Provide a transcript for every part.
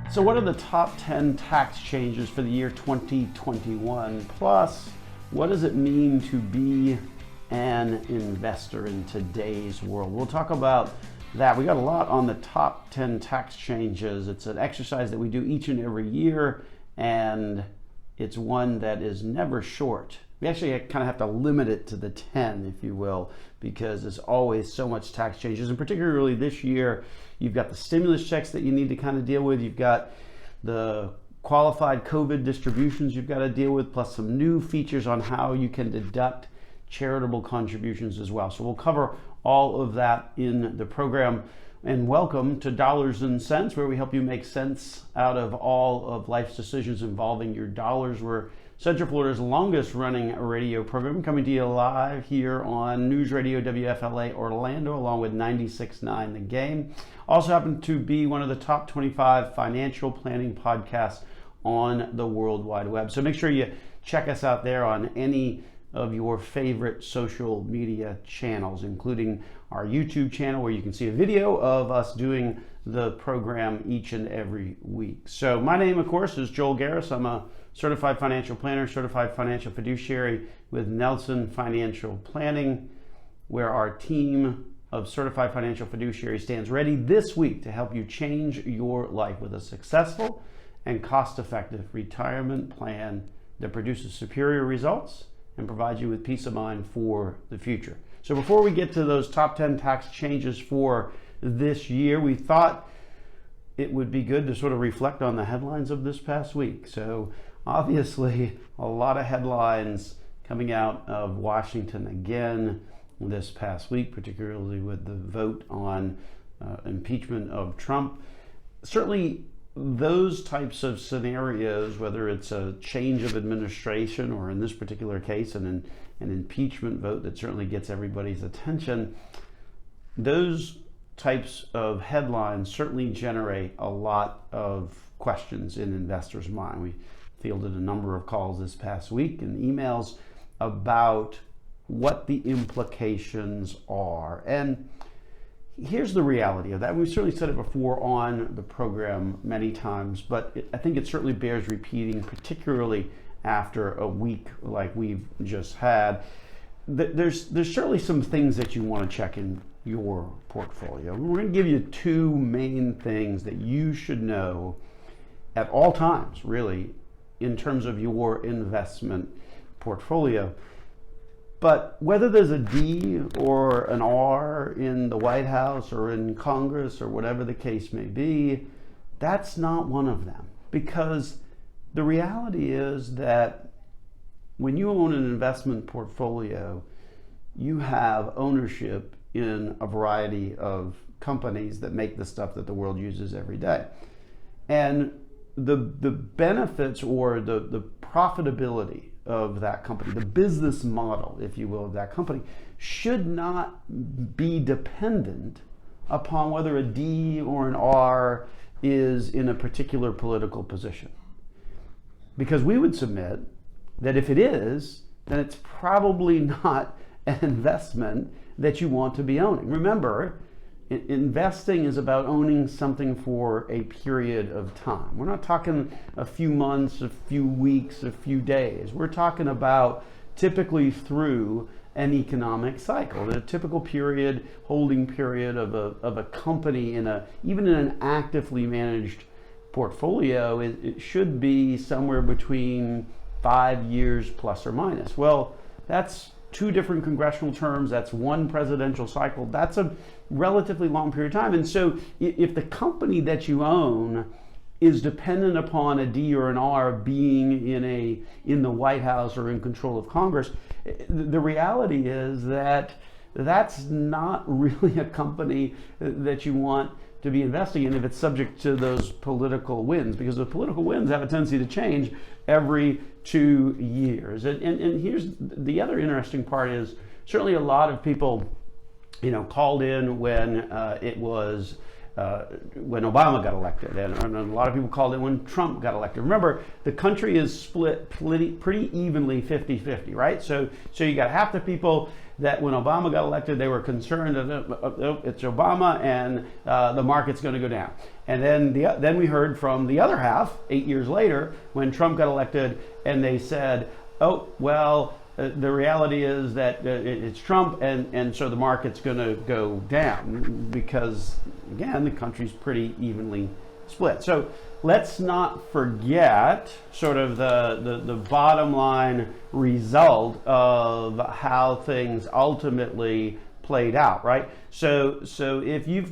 So what are the top 10 tax changes for the year 2021? Plus, what does it mean to be an investor in today's world? We'll talk about that. We got a lot on the top 10 tax changes. It's an exercise that we do each and every year, and it's one that is never short. We actually kind of have to limit it to the 10, if you will, because there's always so much tax changes. And particularly this year, you've got the stimulus checks that you need to kind of deal with. You've got the qualified COVID distributions you've got to deal with, plus some new features on how you can deduct charitable contributions as well. So we'll cover all of that in the program. And welcome to Dollars and Cents, where we help you make sense out of all of life's decisions involving your dollars. We're Central Florida's longest running radio program, coming to you live here on News Radio WFLA Orlando, along with 96.9 The Game. Also happen to be one of the top 25 financial planning podcasts on the World Wide Web. So make sure you check us out there on any of your favorite social media channels, including our YouTube channel, where you can see a video of us doing the program each and every week. So my name, of course, is Joel Garris. I'm a certified financial planner, certified financial fiduciary with Nelson Financial Planning, where our team of certified financial fiduciaries stands ready this week to help you change your life with a successful and cost-effective retirement plan that produces superior results and provides you with peace of mind for the future. So before we get to those top 10 tax changes for this year, we thought it would be good to sort of reflect on the headlines of this past week. So obviously, a lot of headlines coming out of Washington again this past week, particularly with the vote on impeachment of Trump. Certainly, those types of scenarios, whether it's a change of administration or in this particular case, an impeachment vote that certainly gets everybody's attention, those types of headlines certainly generate a lot of questions in investors' mind. We fielded a number of calls this past week and emails about what the implications are. And here's the reality of that. We've certainly said it before on the program many times, but I think it certainly bears repeating, particularly after a week like we've just had. There's certainly some things that you want to check in your portfolio. We're going to give you two main things that you should know at all times, really, in terms of your investment portfolio. But whether there's a D or an R in the White House or in Congress or whatever the case may be, that's not one of them. Because the reality is that when you own an investment portfolio, you have ownership in a variety of companies that make the stuff that the world uses every day. And the benefits or the profitability of that company, the business model, if you will, of that company, should not be dependent upon whether a D or an R is in a particular political position. Because we would submit that if it is, then it's probably not an investment that you want to be owning. Remember, investing is about owning something for a period of time. We're not talking a few months, a few weeks, a few days. We're talking about typically through an economic cycle. The typical period, holding period of a company even in an actively managed portfolio, it should be somewhere between 5 years plus or minus. Well, that's two different congressional terms, that's one presidential cycle, that's a relatively long period of time. And so if the company that you own is dependent upon a D or an R being in the White House or in control of Congress, the reality is that that's not really a company that you want to be investing in if it's subject to those political winds, because the political winds have a tendency to change every 2 years. And here's the other interesting part is certainly a lot of people, called in when when Obama got elected, and a lot of people called in when Trump got elected. Remember, the country is split pretty evenly 50-50, right? So you got half the people that when Obama got elected, they were concerned that it's Obama and the market's going to go down. And then we heard from the other half 8 years later when Trump got elected, and they said, oh, well, the reality is that it's Trump, and so the market's going to go down because, again, the country's pretty evenly split. So let's not forget sort of the bottom line result of how things ultimately played out, right? So if you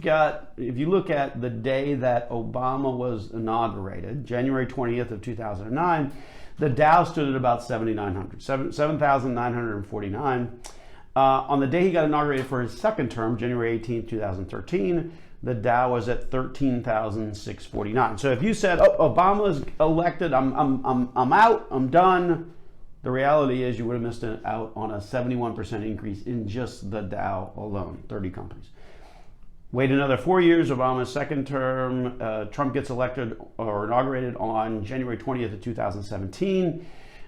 look at the day that Obama was inaugurated, January 20th of 2009, the Dow stood at about 7,949. On the day he got inaugurated for his second term, January 18th, 2013, the Dow was at 13,649. So if you said, "Oh, Obama's elected, I'm out, I'm done," the reality is you would have missed out on a 71% increase in just the Dow alone, 30 companies. Wait another 4 years, Obama's second term, Trump gets elected or inaugurated on January 20th of 2017.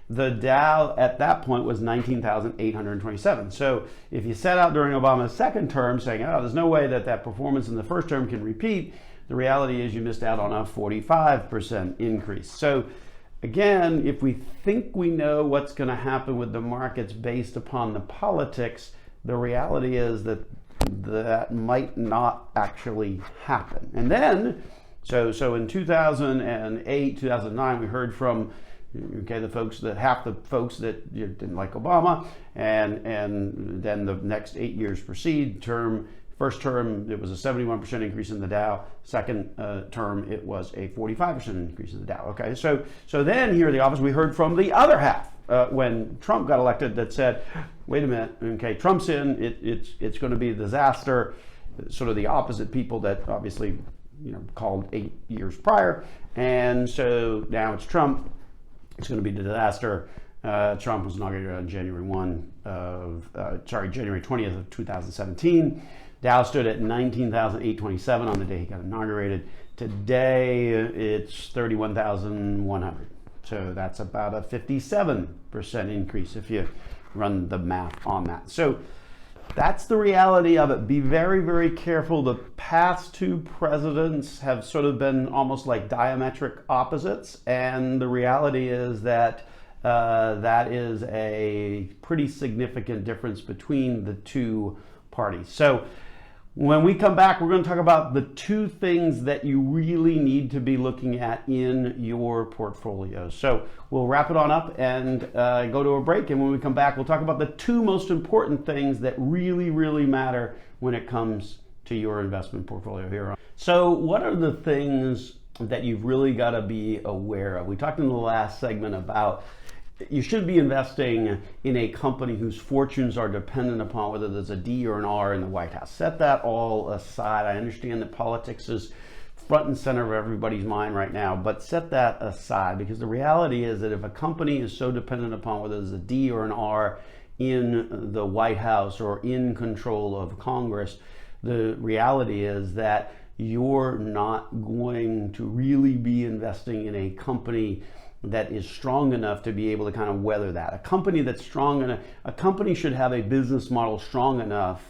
The Dow at that point was 19,827. So if you set out during Obama's second term saying, oh, there's no way that performance in the first term can repeat, the reality is you missed out on a 45% increase. So again, if we think we know what's going to happen with the markets based upon the politics, the reality is that might not actually happen. And then, so in 2008, 2009, we heard from half the folks that didn't like Obama, and then the next 8 years proceed. First term, it was a 71% increase in the Dow. Second term, it was a 45% increase in the Dow. Okay, so then here at the office, we heard from the other half when Trump got elected that said, wait a minute, okay, Trump's in, it's going to be a disaster. Sort of the opposite people that obviously called 8 years prior, and so now it's Trump. It's going to be a disaster. Trump was inaugurated on January 20th of 2017. Dow stood at 19,827 on the day he got inaugurated. Today, it's 31,100. So that's about a 57% increase if you run the math on that. So that's the reality of it. Be very, very careful. The past two presidents have sort of been almost like diametric opposites, and the reality is that that is a pretty significant difference between the two parties. So when we come back, we're going to talk about the two things that you really need to be looking at in your portfolio. So we'll wrap it on up and go to a break. And when we come back, we'll talk about the two most important things that really, really matter when it comes to your investment portfolio here. So what are the things that you've really got to be aware of? We talked in the last segment about you should be investing in a company whose fortunes are dependent upon whether there's a D or an R in the White House. Set that all aside. I understand that politics is front and center of everybody's mind right now, but set that aside, because the reality is that if a company is so dependent upon whether there's a D or an R in the White House or in control of Congress, the reality is that you're not going to really be investing in a company that is strong enough to be able to kind of weather that. A company that's strong enough, a company should have a business model strong enough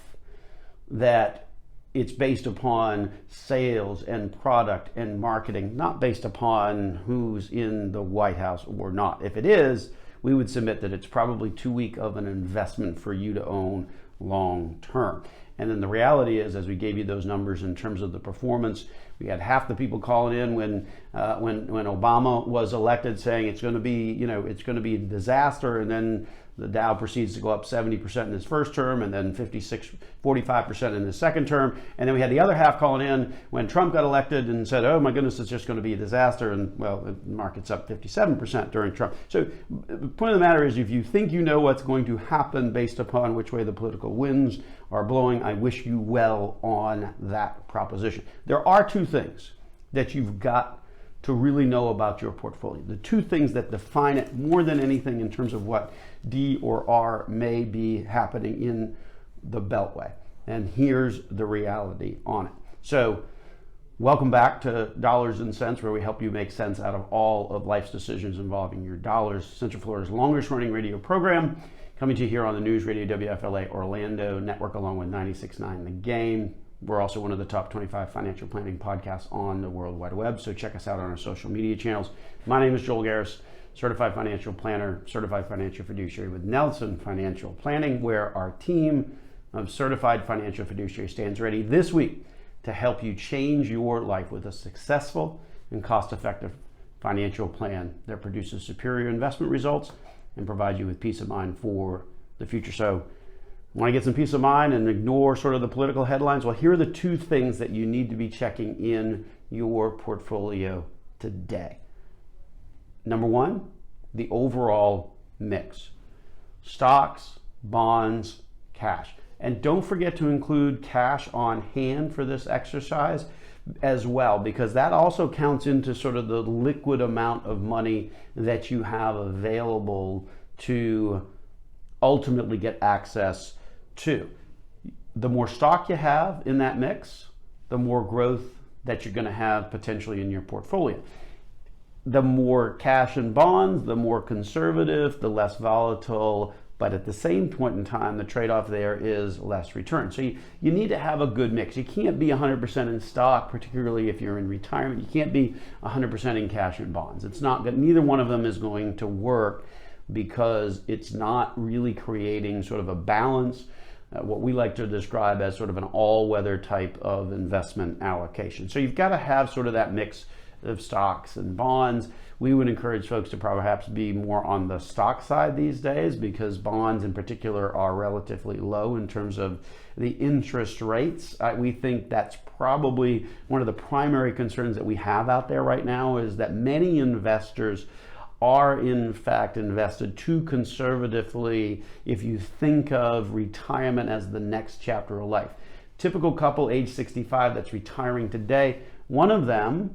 that it's based upon sales and product and marketing, not based upon who's in the White House or not. If it is, we would submit that it's probably too weak of an investment for you to own long term. And then the reality is, as we gave you those numbers in terms of the performance, we had half the people calling in when Obama was elected saying it's going to be, it's going to be a disaster, and then the Dow proceeds to go up 70% in his first term, and then 45% in his second term. And then we had the other half calling in when Trump got elected and said, oh my goodness, it's just going to be a disaster. And well, the market's up 57% during Trump. So the point of the matter is, if you think you know what's going to happen based upon which way the political winds are blowing, I wish you well on that proposition. There are two things that you've got to really know about your portfolio. The two things that define it more than anything in terms of what D or R may be happening in the Beltway. And here's the reality on it. So welcome back to Dollars and Cents, where we help you make sense out of all of life's decisions involving your dollars. Central Florida's longest running radio program. coming to you here on the News Radio WFLA Orlando Network along with 96.9 The Game. We're also one of the top 25 financial planning podcasts on the World Wide Web, so check us out on our social media channels. My name is Joel Garris, Certified Financial Planner, Certified Financial Fiduciary with Nelson Financial Planning, where our team of Certified Financial Fiduciary stands ready this week to help you change your life with a successful and cost-effective financial plan that produces superior investment results and provides you with peace of mind for the future. So, want to get some peace of mind and ignore sort of the political headlines? Well, here are the two things that you need to be checking in your portfolio today. Number one, the overall mix. Stocks, bonds, cash. And don't forget to include cash on hand for this exercise as well, because that also counts into sort of the liquid amount of money that you have available to ultimately get access to. The more stock you have in that mix, the more growth that you're going to have potentially in your portfolio. The more cash and bonds, the more conservative, the less volatile, but at the same point in time, the trade-off there is less return. So you need to have a good mix. You can't be 100% in stock, particularly if you're in retirement. You can't be 100% in cash and bonds. It's not good. Neither one of them is going to work because it's not really creating sort of a balance, what we like to describe as sort of an all-weather type of investment allocation. So you've got to have sort of that mix of stocks and bonds. We would encourage folks to perhaps be more on the stock side these days because bonds in particular are relatively low in terms of the interest rates. We think that's probably one of the primary concerns that we have out there right now, is that many investors are in fact invested too conservatively if you think of retirement as the next chapter of life. Typical couple age 65 that's retiring today, one of them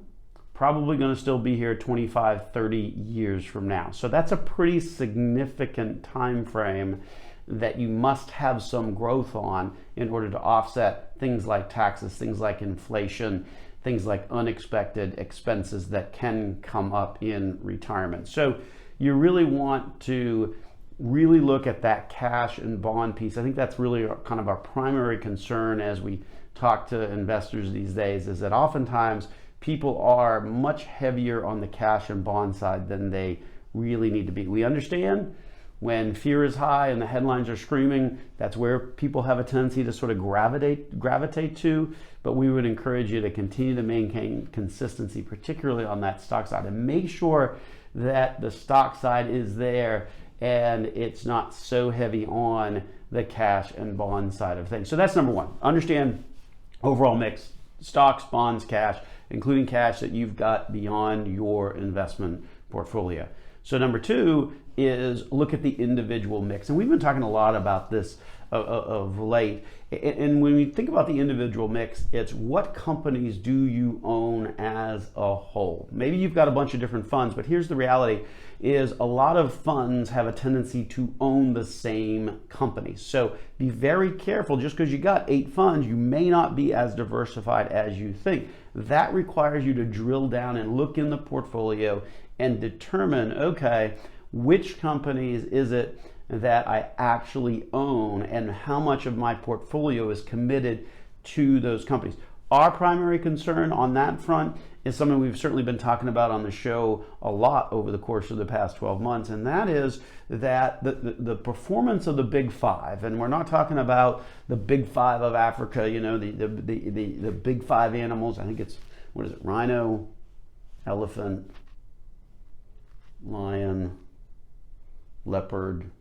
probably going to still be here 25, 30 years from now. So that's a pretty significant time frame that you must have some growth on in order to offset things like taxes, things like inflation, things like unexpected expenses that can come up in retirement. So you really want to really look at that cash and bond piece. I think that's really kind of our primary concern as we talk to investors these days, is that oftentimes people are much heavier on the cash and bond side than they really need to be. We understand when fear is high and the headlines are screaming, that's where people have a tendency to sort of gravitate to, but we would encourage you to continue to maintain consistency, particularly on that stock side, and make sure that the stock side is there and it's not so heavy on the cash and bond side of things. So that's number one. Understand overall mix, stocks, bonds, cash, including cash that you've got beyond your investment portfolio. So number two is look at the individual mix. And we've been talking a lot about this of late. And when we think about the individual mix, it's what companies do you own as a whole? Maybe you've got a bunch of different funds, but here's the reality, is a lot of funds have a tendency to own the same companies. So be very careful. Just because you got 8 funds, you may not be as diversified as you think. That requires you to drill down and look in the portfolio and determine, okay, which companies is it that I actually own and how much of my portfolio is committed to those companies. Our primary concern on that front is something we've certainly been talking about on the show a lot over the course of the past 12 months, and that is that the performance of the big five, and we're not talking about the big five of Africa, you know, the big five animals. I think it's, what is it, rhino, elephant, lion, leopard,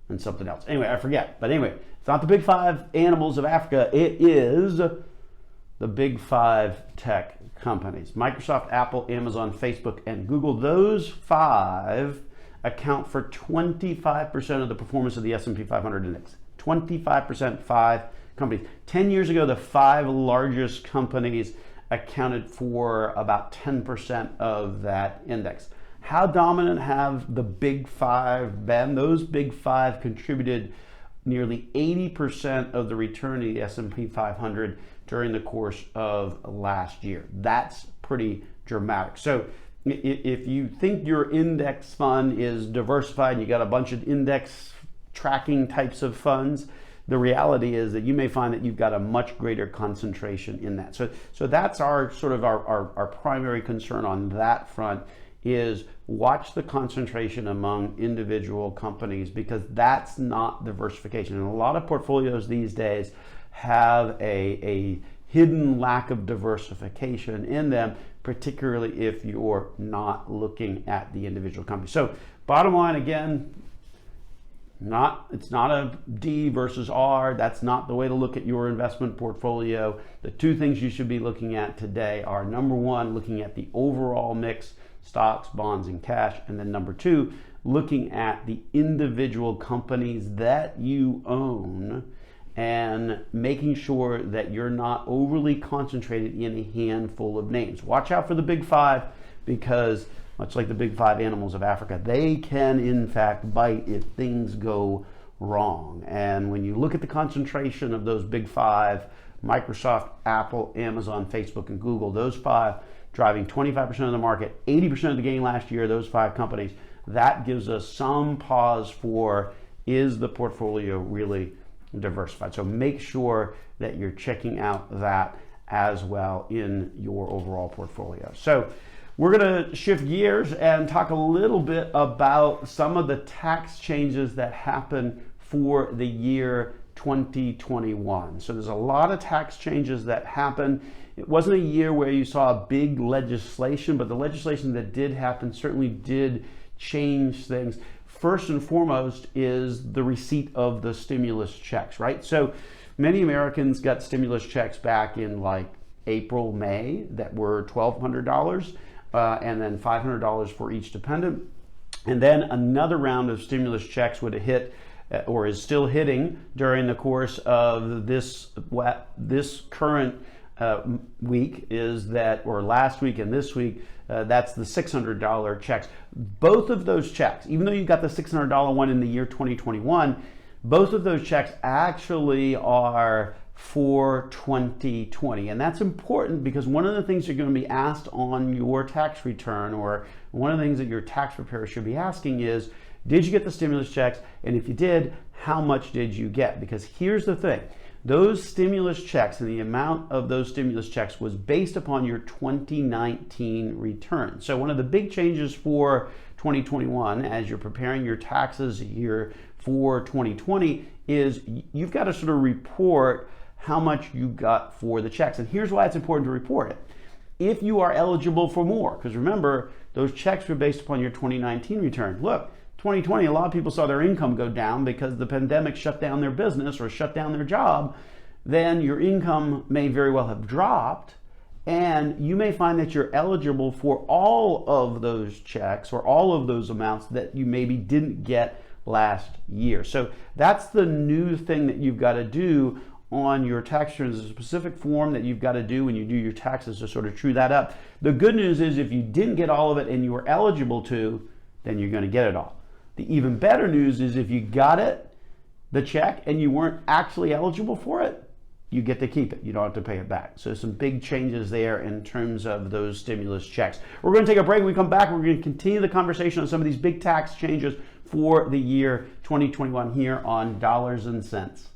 and something else. Anyway, I forget. But anyway, it's not the big five animals of Africa. It is the big five tech companies. Microsoft, Apple, Amazon, Facebook, and Google. Those 5 account for 25% of the performance of the S&P 500 index. 25%, 5 companies. 10 years ago, the 5 largest companies accounted for about 10% of that index. How dominant have the big 5 been? Those big 5 contributed nearly 80% of the return of the S&P 500 during the course of last year. That's pretty dramatic. So if you think your index fund is diversified, you got a bunch of index tracking types of funds, the reality is that you may find that you've got a much greater concentration in that. So that's our sort of our primary concern on that front, is watch the concentration among individual companies, because that's not diversification. And a lot of portfolios these days have a hidden lack of diversification in them, particularly if you're not looking at the individual company. So bottom line, again, it's not a D versus R. That's not the way to look at your investment portfolio. The two things you should be looking at today are, number one, looking at the overall mix, stocks, bonds, and cash. And then number two, looking at the individual companies that you own and making sure that you're not overly concentrated in a handful of names. Watch out for the big five, because much like the big five animals of Africa, they can in fact bite if things go wrong. And when you look at the concentration of those big five, Microsoft, Apple, Amazon, Facebook, and Google, those five driving 25% of the market, 80% of the gain last year, those five companies, that gives us some pause for, is the portfolio really diversified? So make sure that you're checking out that as well in your overall portfolio. So we're going to shift gears and talk a little bit about some of the tax changes that happen for the year 2021. So there's a lot of tax changes that happen. It wasn't a year where you saw big legislation, but the legislation that did happen certainly did change things. First and foremost is the receipt of the stimulus checks, right? So many Americans got stimulus checks back in like April, May, that were $1,200. And then $500 for each dependent. And then another round of stimulus checks would have hit, or is still hitting, during the course of this current week, is that, or last week and this week, that's the $600 checks. Both of those checks, even though you got the $600 one in the year 2021, both of those checks actually are for 2020. And that's important, because one of the things you're going to be asked on your tax return, or one of the things that your tax preparer should be asking, is, did you get the stimulus checks? And if you did, how much did you get? Because here's the thing, those stimulus checks and the amount of those stimulus checks was based upon your 2019 return. So one of the big changes for 2021, as you're preparing your taxes here for 2020, is you've got to sort of report how much you got for the checks. And here's why it's important to report it. If you are eligible for more, because remember, those checks were based upon your 2019 return. Look, 2020, a lot of people saw their income go down because the pandemic shut down their business or shut down their job. Then your income may very well have dropped, and you may find that you're eligible for all of those checks or all of those amounts that you maybe didn't get last year. So that's the new thing that you've got to do on your tax return. There's a specific form that you've got to do when you do your taxes to sort of true that up. The good news is, if you didn't get all of it and you were eligible to, then you're going to get it all. The even better news is, if you got it, the check, and you weren't actually eligible for it, you get to keep it. You don't have to pay it back. So some big changes there in terms of those stimulus checks. We're going to take a break. When we come back, we're going to continue the conversation on some of these big tax changes for the year 2021 here on Dollars and Cents.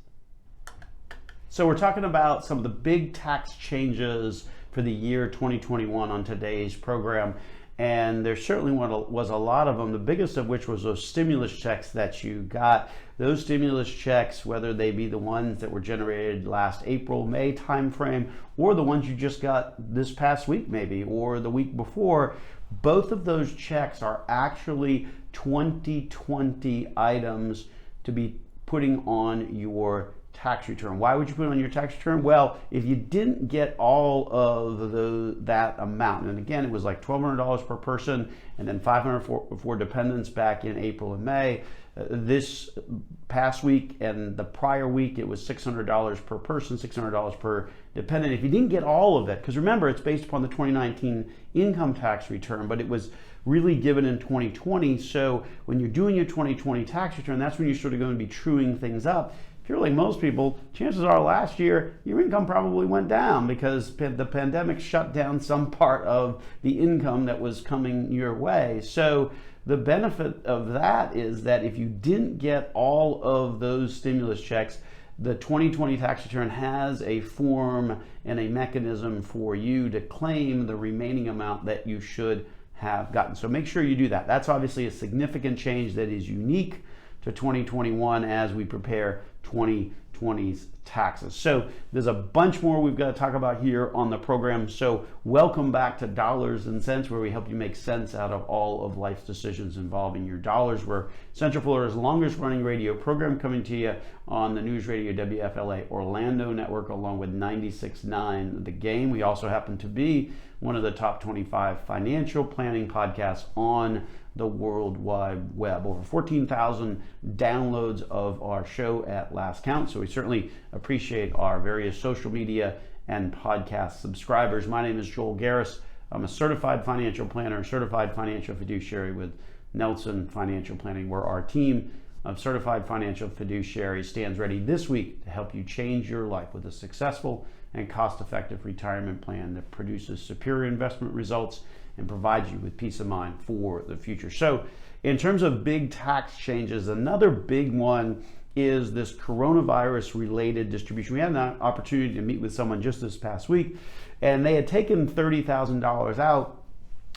So we're talking about some of the big tax changes for the year 2021 on today's program. And there certainly was a lot of them, the biggest of which was those stimulus checks that you got. Those stimulus checks, whether they be the ones that were generated last April, May timeframe, or the ones you just got this past week maybe, or the week before, both of those checks are actually 2020 items to be putting on your tax return. Why would you put it on your tax return? Well, if you didn't get all of that amount, and again, it was like $1,200 per person, and then $500 for dependents back in April and May. This past week and the prior week, it was $600 per person, $600 per dependent. If you didn't get all of it, because remember, it's based upon the 2019 income tax return, but it was really given in 2020. So when you're doing your 2020 tax return, that's when you're sort of going to be truing things up. If you're like most people, chances are last year your income probably went down because the pandemic shut down some part of the income that was coming your way. So the benefit of that is that if you didn't get all of those stimulus checks, the 2020 tax return has a form and a mechanism for you to claim the remaining amount that you should have gotten. So make sure you do that. That's obviously a significant change that is unique to 2021 as we prepare 2020's taxes. So there's a bunch more we've got to talk about here on the program. So welcome back to Dollars and Cents, where we help you make sense out of all of life's decisions involving your dollars. We're Central Florida's longest running radio program, coming to you on the News Radio WFLA Orlando network, along with 96.9 The Game. We also happen to be one of the top 25 financial planning podcasts on the World Wide Web. Over 14,000 downloads of our show at last count. So we certainly appreciate our various social media and podcast subscribers. My name is Joel Garris. I'm a certified financial planner, certified financial fiduciary with Nelson Financial Planning, where our team of certified financial fiduciaries stands ready this week to help you change your life with a successful and cost-effective retirement plan that produces superior investment results and provides you with peace of mind for the future. So in terms of big tax changes, another big one is this coronavirus related distribution. We had an opportunity to meet with someone just this past week, and they had taken $30,000 out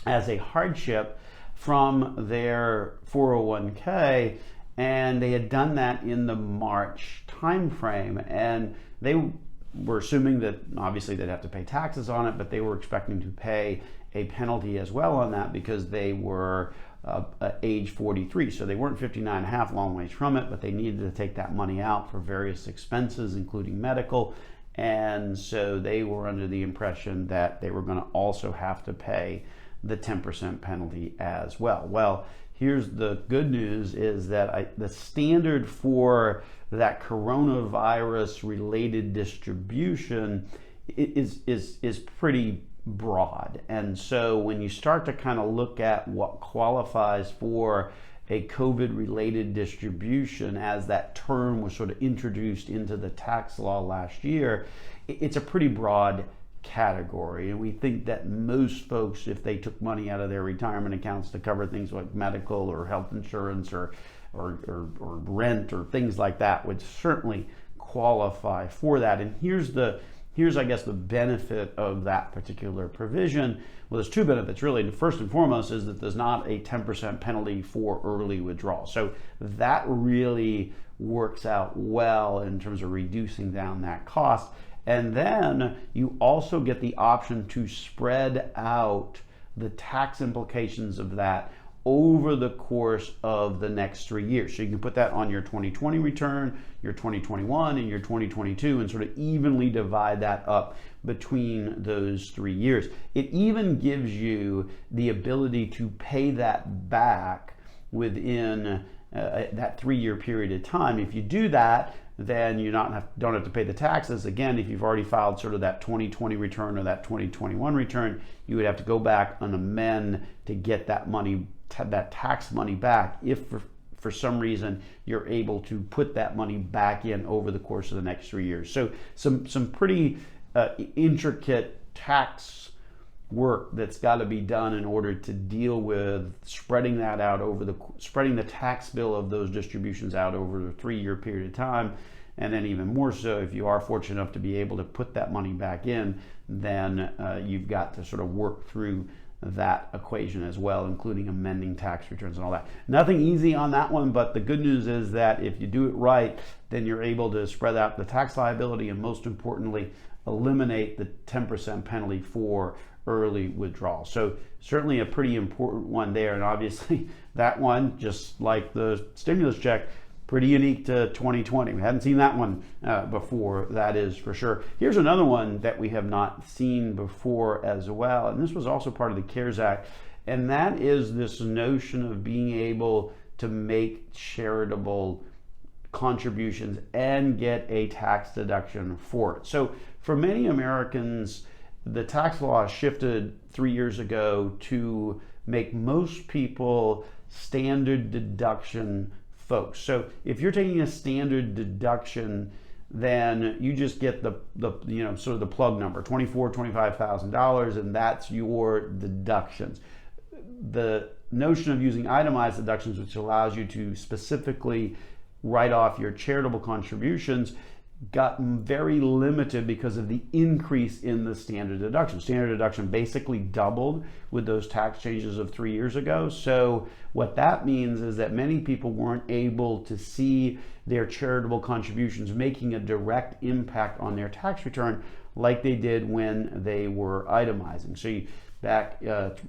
as a hardship from their 401k, and they had done that in the March timeframe, and they were assuming that obviously they'd have to pay taxes on it, but they were expecting to pay a penalty as well on that because they were age 43. So they weren't 59 and a half, long ways from it, but they needed to take that money out for various expenses, including medical. And so they were under the impression that they were going to also have to pay the 10% penalty as well. Well, here's the good news is that the standard for that coronavirus related distribution is pretty broad. And so when you start to kind of look at what qualifies for a COVID related distribution, as that term was sort of introduced into the tax law last year, it's a pretty broad category. And we think that most folks, if they took money out of their retirement accounts to cover things like medical or health insurance or rent or things like that, would certainly qualify for that. And here's I guess the benefit of that particular provision. Well, there's two benefits really. The first and foremost is that there's not a 10% penalty for early withdrawal. So that really works out well in terms of reducing down that cost. And then you also get the option to spread out the tax implications of that over the course of the next 3 years. So you can put that on your 2020 return, your 2021, and your 2022, and sort of evenly divide that up between those 3 years. It even gives you the ability to pay that back within that 3 year period of time. If you do that, then you don't have to pay the taxes. Again, if you've already filed sort of that 2020 return or that 2021 return, you would have to go back and amend to get that money, that tax money back, if for some reason you're able to put that money back in over the course of the next 3 years. So some pretty intricate tax work that's got to be done in order to deal with spreading that out spreading the tax bill of those distributions out over a 3 year period of time. And then even more so, if you are fortunate enough to be able to put that money back in, then you've got to sort of work through that equation as well, including amending tax returns and all that. Nothing easy on that one, but the good news is that if you do it right, then you're able to spread out the tax liability and, most importantly, eliminate the 10% penalty for early withdrawal. So certainly a pretty important one there. And obviously that one, just like the stimulus check, pretty unique to 2020. We hadn't seen that one before, that is for sure. Here's another one that we have not seen before as well. And this was also part of the CARES Act. And that is this notion of being able to make charitable contributions and get a tax deduction for it. So for many Americans, the tax law shifted 3 years ago to make most people standard deduction folks. So if you're taking a standard deduction, then you just get the sort of the plug number, $24,000, $25,000, and that's your deductions. The notion of using itemized deductions, which allows you to specifically write off your charitable contributions, got very limited because of the increase in the standard deduction. Standard deduction basically doubled with those tax changes of 3 years ago. So what that means is that many people weren't able to see their charitable contributions making a direct impact on their tax return like they did when they were itemizing. So back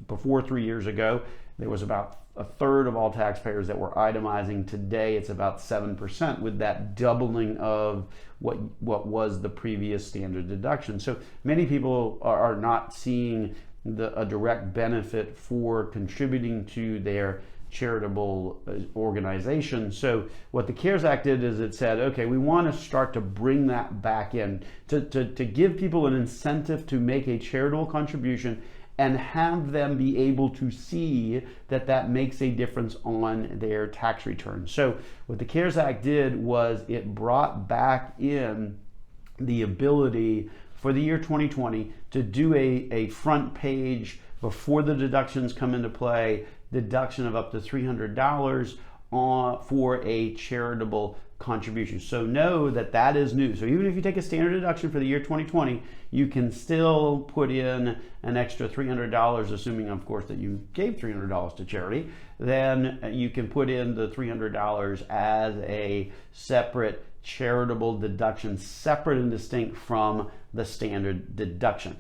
before 3 years ago, there was about a third of all taxpayers that were itemizing. Today, it's about 7%, with that doubling of what was the previous standard deduction. So many people are not seeing a direct benefit for contributing to their charitable organization. So what the CARES Act did is it said, okay, we want to start to bring that back in to give people an incentive to make a charitable contribution and have them be able to see that that makes a difference on their tax return. So what the CARES Act did was it brought back in the ability for the year 2020 to do a front page before the deductions come into play, deduction of up to $300 for a charitable contribution. So know that that is new. So even if you take a standard deduction for the year 2020, you can still put in an extra $300, assuming of course that you gave $300 to charity. Then you can put in the $300 as a separate charitable deduction, separate and distinct from the standard deduction.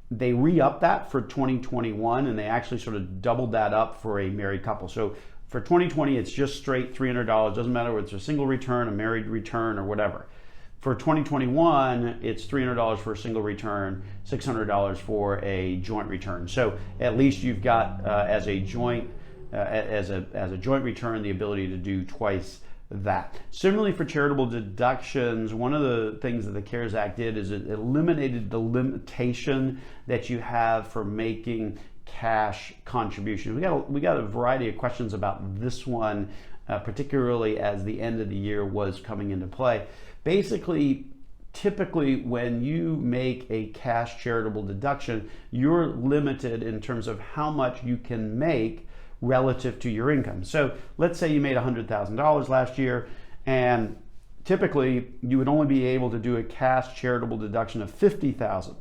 They re-upped that for 2021, and they actually sort of doubled that up for a married couple. So for 2020, it's just straight $300. Doesn't matter whether it's a single return, a married return, or whatever. For 2021, it's $300 for a single return, $600 for a joint return. So at least you've got as a joint return the ability to do twice that. Similarly, for charitable deductions, one of the things that the CARES Act did is it eliminated the limitation that you have for making cash contributions. We got a variety of questions about this one, particularly as the end of the year was coming into play. Basically, typically when you make a cash charitable deduction, you're limited in terms of how much you can make relative to your income. So let's say you made $100,000 last year, and typically you would only be able to do a cash charitable deduction of $50,000,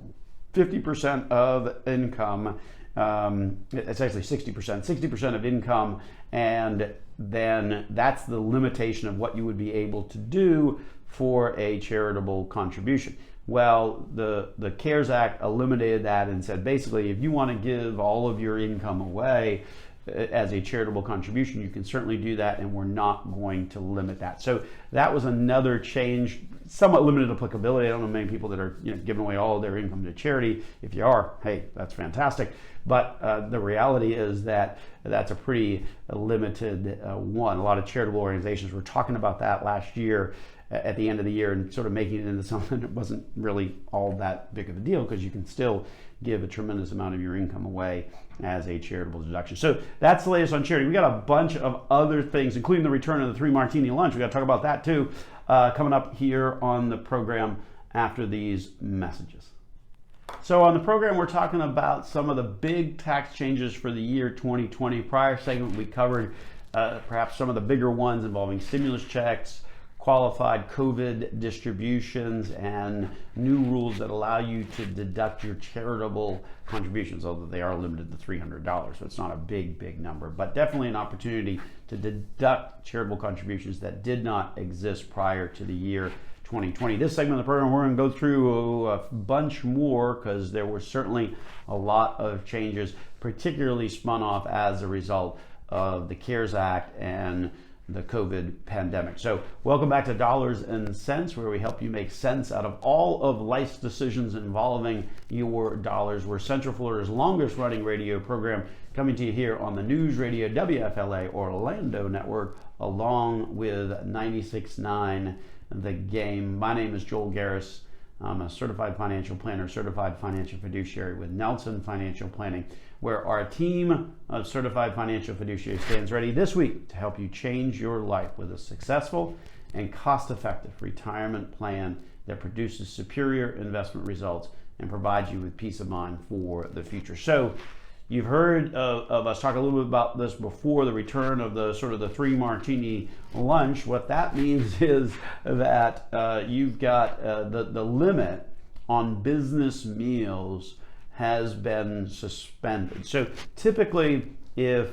50% of income. It's actually 60% of income, and then that's the limitation of what you would be able to do for a charitable contribution. Well, the CARES Act eliminated that and said basically if you want to give all of your income away as a charitable contribution, you can certainly do that, and we're not going to limit that. So that was another change, somewhat limited applicability. I don't know many people that are giving away all of their income to charity. If you are, hey, that's fantastic. But the reality is that that's a pretty limited one. A lot of charitable organizations were talking about that last year at the end of the year and sort of making it into something that wasn't really all that big of a deal, because you can still give a tremendous amount of your income away as a charitable deduction. So that's the latest on charity. We got a bunch of other things, including the return of the 3 martini lunch. We got to talk about that too, coming up here on the program after these messages. So on the program, we're talking about some of the big tax changes for the year 2020. Prior segment, we covered perhaps some of the bigger ones involving stimulus checks, qualified COVID distributions, and new rules that allow you to deduct your charitable contributions, although they are limited to $300. So it's not a big number, but definitely an opportunity to deduct charitable contributions that did not exist prior to the year 2020. This segment of the program, we're going to go through a bunch more because there were certainly a lot of changes, particularly spun off as a result of the CARES Act and the COVID pandemic. So welcome back to Dollars and Cents, where we help you make sense out of all of life's decisions involving your dollars. We're Central Florida's longest running radio program, coming to you here on the News Radio WFLA Orlando Network, along with 96.9 The Game. My name is Joel Garris. I'm a certified financial planner, certified financial fiduciary with Nelson Financial Planning, where our team of certified financial fiduciaries stands ready this week to help you change your life with a successful and cost-effective retirement plan that produces superior investment results and provides you with peace of mind for the future. So you've heard of us talk a little bit about this before, the return of the sort of the 3 martini lunch. What that means is that you've got the limit on business meals has been suspended. So typically, if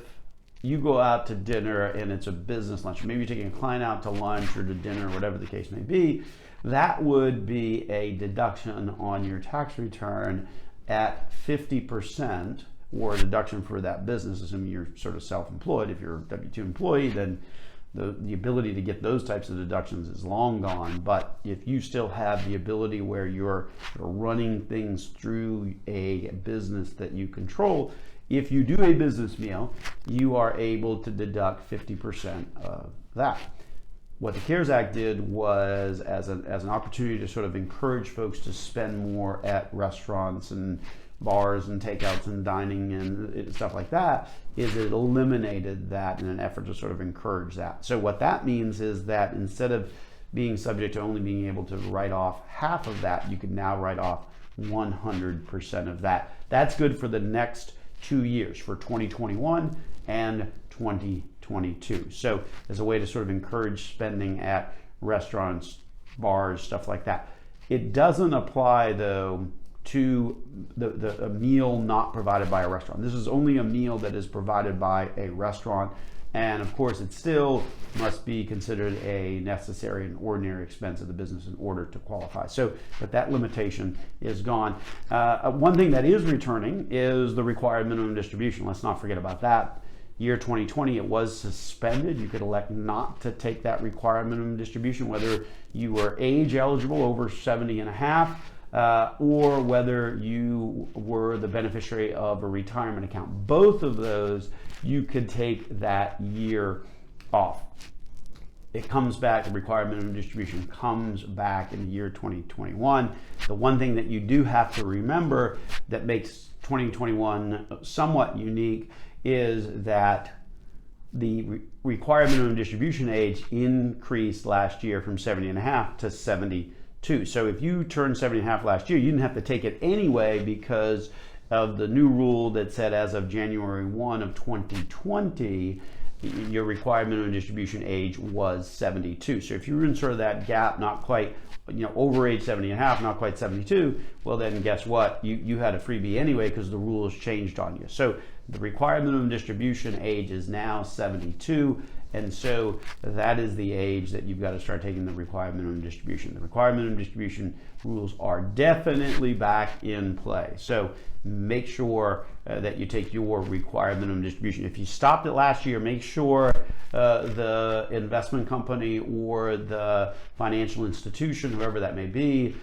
you go out to dinner and it's a business lunch, maybe you're taking a client out to lunch or to dinner, or whatever the case may be, that would be a deduction on your tax return at 50%, or a deduction for that business, assuming you're sort of self-employed. If you're a W-2 employee, then the ability to get those types of deductions is long gone. But if you still have the ability where you're running things through a business that you control, if you do a business meal, you are able to deduct 50% of that. What the CARES Act did was, as an opportunity to sort of encourage folks to spend more at restaurants and bars and takeouts and dining and stuff like that, is it eliminated that in an effort to sort of encourage that. So what that means is that instead of being subject to only being able to write off half of that, you can now write off 100% of that. That's good for the next 2 years, for 2021 and 2022. So as a way to sort of encourage spending at restaurants, bars, stuff like that. It doesn't apply though to a meal not provided by a restaurant. This is only a meal that is provided by a restaurant, and of course it still must be considered a necessary and ordinary expense of the business in order to qualify. So, but that limitation is gone. One thing that is returning is the required minimum distribution. Let's not forget about that. Year 2020, it was suspended. You could elect not to take that required minimum distribution, whether you were age eligible over 70 and a half, or whether you were the beneficiary of a retirement account. Both of those, you could take that year off. It comes back, the required minimum distribution comes back in the year 2021. The one thing that you do have to remember that makes 2021 somewhat unique is that the required minimum distribution age increased last year from 70 and a half to 72. So if you turned 70 and a half last year, you didn't have to take it anyway because of the new rule that said as of January 1 of 2020, your required minimum distribution age was 72. So if you were in sort of that gap, not quite, over age 70 and a half, not quite 72, well then guess what? You had a freebie anyway because the rules changed on you. So the required minimum distribution age is now 72, and so that is the age that you've got to start taking the required minimum distribution. The required minimum distribution rules are definitely back in play. So make sure that you take your required minimum distribution. If you stopped it last year, make sure the investment company or the financial institution, whoever that may be,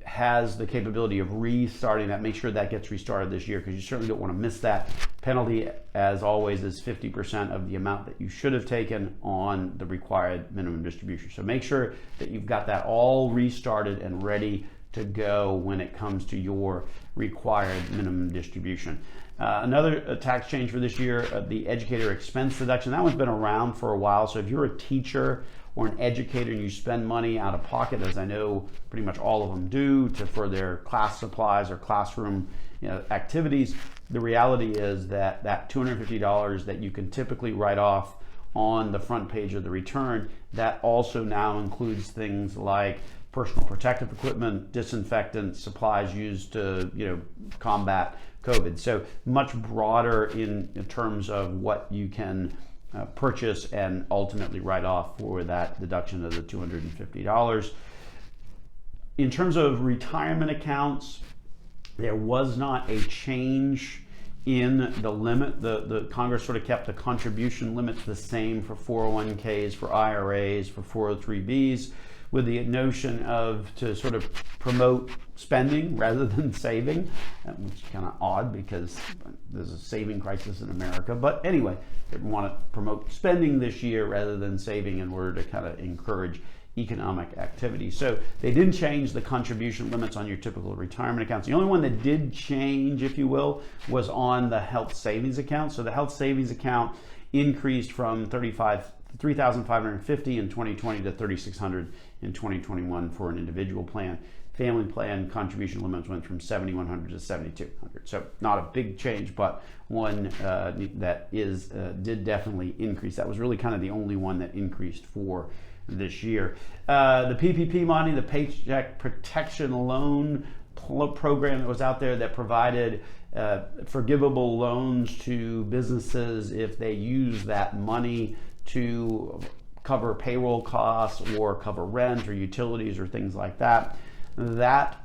has the capability of restarting that. Make sure that gets restarted this year, because you certainly don't want to miss that. Penalty, as always, is 50% of the amount that you should have taken on the required minimum distribution. So make sure that you've got that all restarted and ready to go when it comes to your required minimum distribution. Another tax change for this year, the Educator expense deduction. That one's been around for a while. So if you're a teacher or an educator and you spend money out of pocket, as I know pretty much all of them do, for their class supplies or classroom activities, the reality is that that $250 that you can typically write off on the front page of the return, that also now includes things like personal protective equipment, disinfectant, supplies used to combat COVID. So much broader in terms of what you can purchase and ultimately write off for that deduction of the $250. In terms of retirement accounts, there was not a change in the limit. The Congress sort of kept the contribution limits the same for 401ks, for IRAs, for 403bs, with the notion of to sort of promote spending rather than saving, which is kind of odd because there's a saving crisis in America. But anyway, they want to promote spending this year rather than saving in order to kind of encourage economic activity. So they didn't change the contribution limits on your typical retirement accounts. The only one that did change, if you will, was on the health savings account. So the health savings account increased from $3,550 in 2020 to $3,600 in 2021 for an individual plan. family plan contribution limits went from 7,100 to 7,200. So not a big change, but one that did definitely increase. That was really kind of the only one that increased for this year. The PPP money, the Paycheck Protection Loan program that was out there that provided forgivable loans to businesses if they use that money to cover payroll costs or cover rent or utilities or things like that. That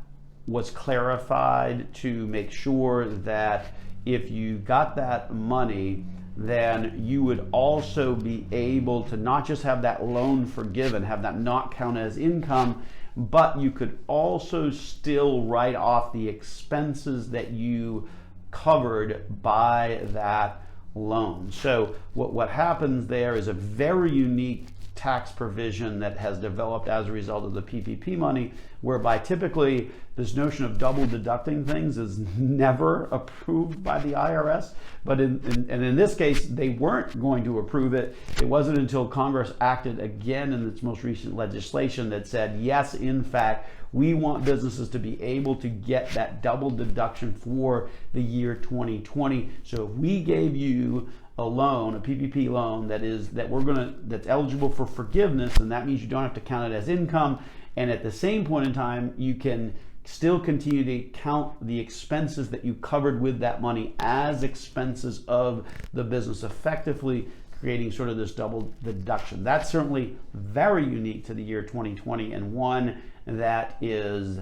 was clarified to make sure that if you got that money, then you would also be able to not just have that loan forgiven, have that not count as income, but you could also still write off the expenses that you covered by that loan. So what happens there is a very unique tax provision that has developed as a result of the PPP money, whereby typically this notion of double deducting things is never approved by the IRS. But in this case, they weren't going to approve it. It wasn't until Congress acted again in its most recent legislation that said, yes, in fact, we want businesses to be able to get that double deduction for the year 2020. So if we gave you a loan, a PPP loan that's eligible for forgiveness, and that means you don't have to count it as income, and at the same point in time you can still continue to count the expenses that you covered with that money as expenses of the business, effectively creating sort of this double deduction. That's certainly very unique to the year 2020, and one that is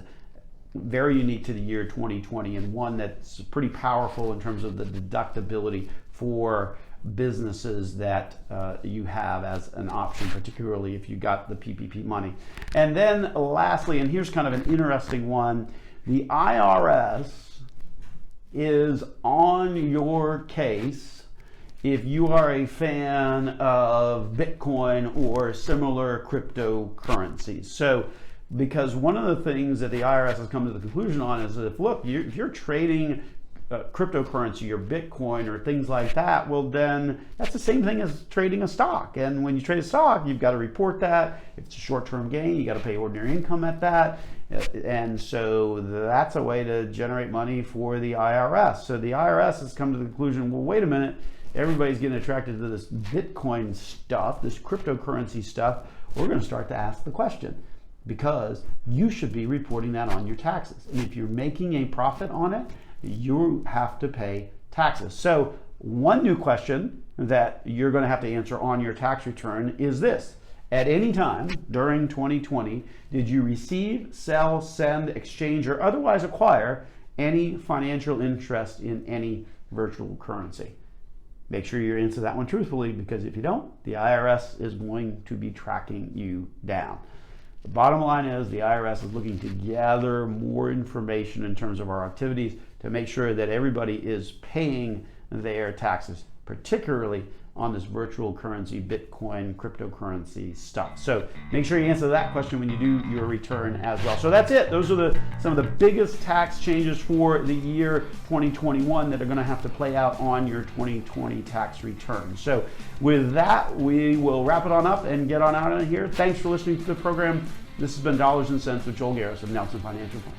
very unique to the year 2020, and one that's pretty powerful in terms of the deductibility for businesses that you have as an option, particularly if you got the PPP money. And then lastly, and here's kind of an interesting one, the IRS is on your case if you are a fan of Bitcoin or similar cryptocurrencies. So because one of the things that the IRS has come to the conclusion on is that if you're trading cryptocurrency or Bitcoin or things like that, well then that's the same thing as trading a stock. And when you trade a stock, you've got to report that. If it's a short-term gain, you got to pay ordinary income at that. And so that's a way to generate money for the IRS. So the IRS has come to the conclusion, well, wait a minute, everybody's getting attracted to this Bitcoin stuff, this cryptocurrency stuff. We're going to start to ask the question, because you should be reporting that on your taxes. And if you're making a profit on it, you have to pay taxes. So one new question that you're going to have to answer on your tax return is this: at any time during 2020, did you receive, sell, send, exchange, or otherwise acquire any financial interest in any virtual currency? Make sure you answer that one truthfully, because if you don't, the IRS is going to be tracking you down. The bottom line is the IRS is looking to gather more information in terms of our activities to make sure that everybody is paying their taxes, particularly on this virtual currency, Bitcoin, cryptocurrency stuff. So make sure you answer that question when you do your return as well. So that's it. Those are some of the biggest tax changes for the year 2021 that are going to have to play out on your 2020 tax return. So with that, we will wrap it on up and get on out of here. Thanks for listening to the program. This has been Dollars and Cents with Joel Garris of Nelson Financial Plan.